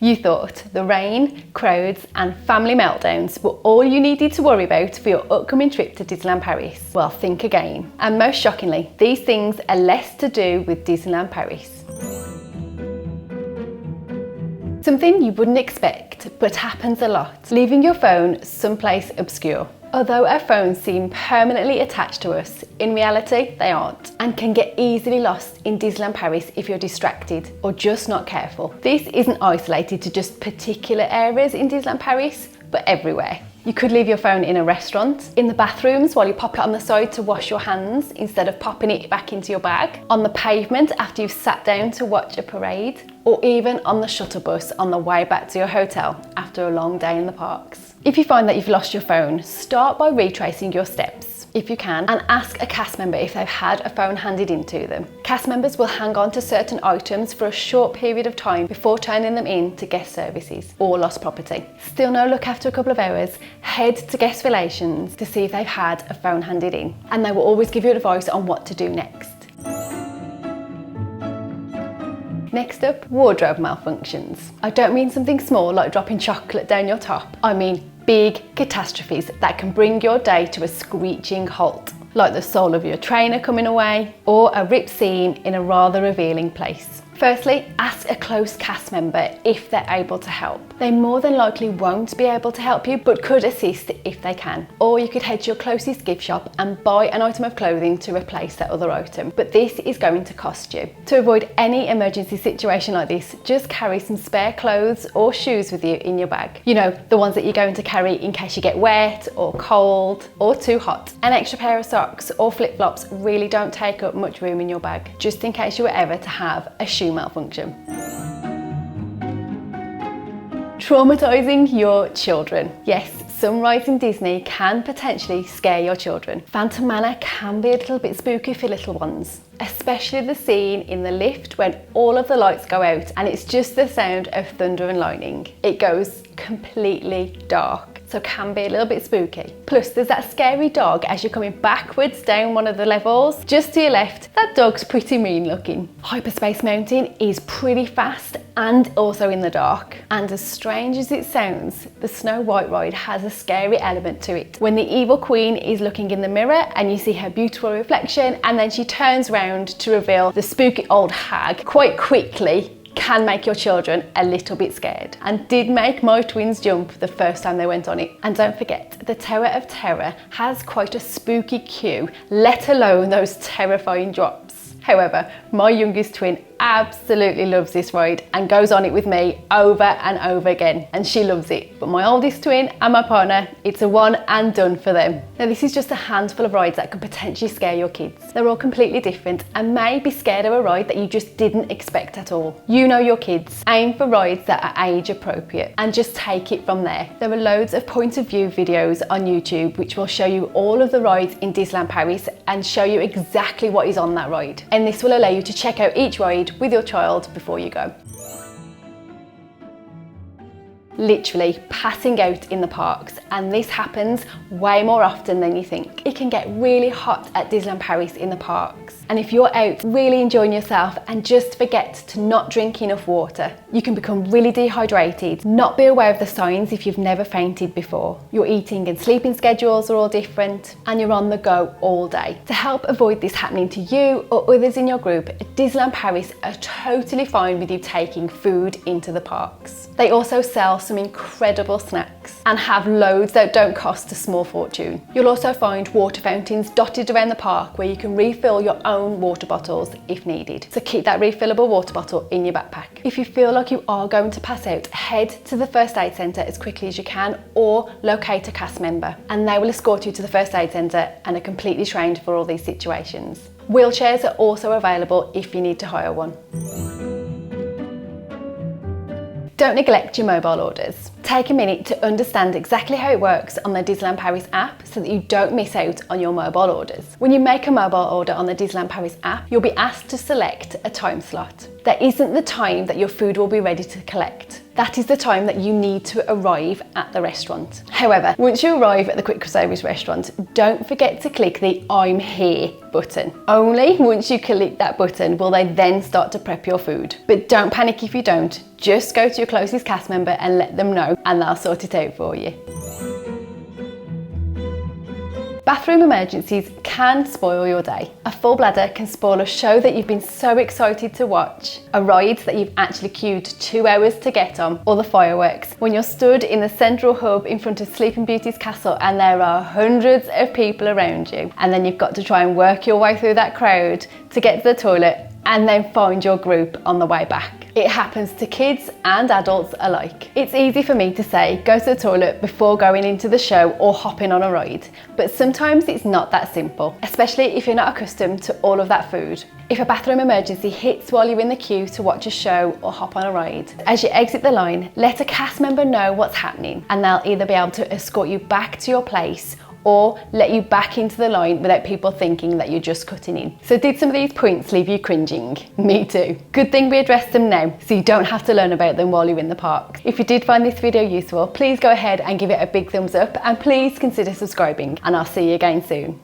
You thought the rain, crowds and family meltdowns were all you needed to worry about for your upcoming trip to Disneyland Paris? Well, think again. And most shockingly, these things are less to do with Disneyland Paris. Something you wouldn't expect, but happens a lot. Leaving your phone someplace obscure. Although our phones seem permanently attached to us, in reality they aren't, and can get easily lost in Disneyland Paris if you're distracted or just not careful. This isn't isolated to just particular areas in Disneyland Paris, but everywhere. You could leave your phone in a restaurant, in the bathrooms while you pop it on the side to wash your hands instead of popping it back into your bag, on the pavement after you've sat down to watch a parade, or even on the shuttle bus on the way back to your hotel after a long day in the parks. If you find that you've lost your phone, start by retracing your steps, if you can, and ask a cast member if they've had a phone handed into them. Cast members will hang on to certain items for a short period of time before turning them in to guest services or lost property. Still no luck after a couple of hours, head to guest relations to see if they've had a phone handed in, and they will always give you advice on what to do next. Next up, wardrobe malfunctions. I don't mean something small like dropping chocolate down your top. I mean big catastrophes that can bring your day to a screeching halt, like the sole of your trainer coming away or a ripped seam in a rather revealing place. Firstly, ask a close cast member if they're able to help. They more than likely won't be able to help you, but could assist if they can. Or you could head to your closest gift shop and buy an item of clothing to replace that other item, but this is going to cost you. To avoid any emergency situation like this, just carry some spare clothes or shoes with you in your bag. You know, the ones that you're going to carry in case you get wet or cold or too hot. An extra pair of socks or flip-flops really don't take up much room in your bag, just in case you were ever to have a shoe malfunction. Traumatizing your children. Yes, some rides in Disney can potentially scare your children. Phantom Manor can be a little bit spooky for little ones, especially the scene in the lift when all of the lights go out and it's just the sound of thunder and lightning. It goes completely dark, so can be a little bit spooky. Plus there's that scary dog as you're coming backwards down one of the levels. Just to your left, that dog's pretty mean looking. Hyperspace Mountain is pretty fast and also in the dark. And as strange as it sounds, the Snow White ride has a scary element to it. When the evil queen is looking in the mirror and you see her beautiful reflection and then she turns around to reveal the spooky old hag quite quickly, can make your children a little bit scared, and did make my twins jump the first time they went on it. And don't forget, the Tower of Terror has quite a spooky queue, let alone those terrifying drops. However, my youngest twin absolutely loves this ride and goes on it with me over and over again, and she loves it. But my oldest twin and my partner, it's a one and done for them. Now this is just a handful of rides that could potentially scare your kids. They're all completely different and may be scared of a ride that you just didn't expect at all. You know your kids. Aim for rides that are age appropriate and just take it from there. There are loads of point of view videos on YouTube which will show you all of the rides in Disneyland Paris and show you exactly what is on that ride. And this will allow you to check out each ride with your child before you go. Literally passing out in the parks, and this happens way more often than you think. It can get really hot at Disneyland Paris in the parks, and if you're out really enjoying yourself and just forget to not drink enough water, you can become really dehydrated, not be aware of the signs if you've never fainted before. Your eating and sleeping schedules are all different, and you're on the go all day. To help avoid this happening to you or others in your group, Disneyland Paris are totally fine with you taking food into the parks. They also sell some incredible snacks and have loads that don't cost a small fortune. You'll also find water fountains dotted around the park where you can refill your own water bottles if needed. So keep that refillable water bottle in your backpack. If you feel like you are going to pass out, head to the first aid centre as quickly as you can or locate a cast member, and they will escort you to the first aid centre and are completely trained for all these situations. Wheelchairs are also available if you need to hire one. Don't neglect your mobile orders. Take a minute to understand exactly how it works on the Disneyland Paris app so that you don't miss out on your mobile orders. When you make a mobile order on the Disneyland Paris app, you'll be asked to select a time slot. That isn't the time that your food will be ready to collect. That is the time that you need to arrive at the restaurant. However, once you arrive at the quick service restaurant, don't forget to click the I'm here button. Only once you click that button will they then start to prep your food. But don't panic if you don't. Just go to your closest cast member and let them know and they'll sort it out for you. Bathroom emergencies can spoil your day. A full bladder can spoil a show that you've been so excited to watch, a ride that you've actually queued 2 hours to get on, or the fireworks when you're stood in the central hub in front of Sleeping Beauty's castle and there are hundreds of people around you, and then you've got to try and work your way through that crowd to get to the toilet and then find your group on the way back. It happens to kids and adults alike. It's easy for me to say, go to the toilet before going into the show or hopping on a ride, but sometimes it's not that simple, especially if you're not accustomed to all of that food. If a bathroom emergency hits while you're in the queue to watch a show or hop on a ride, as you exit the line, let a cast member know what's happening and they'll either be able to escort you back to your place or let you back into the line without people thinking that you're just cutting in. So did some of these points leave you cringing? Me too. Good thing we addressed them now, so you don't have to learn about them while you're in the park. If you did find this video useful, please go ahead and give it a big thumbs up and please consider subscribing, and I'll see you again soon.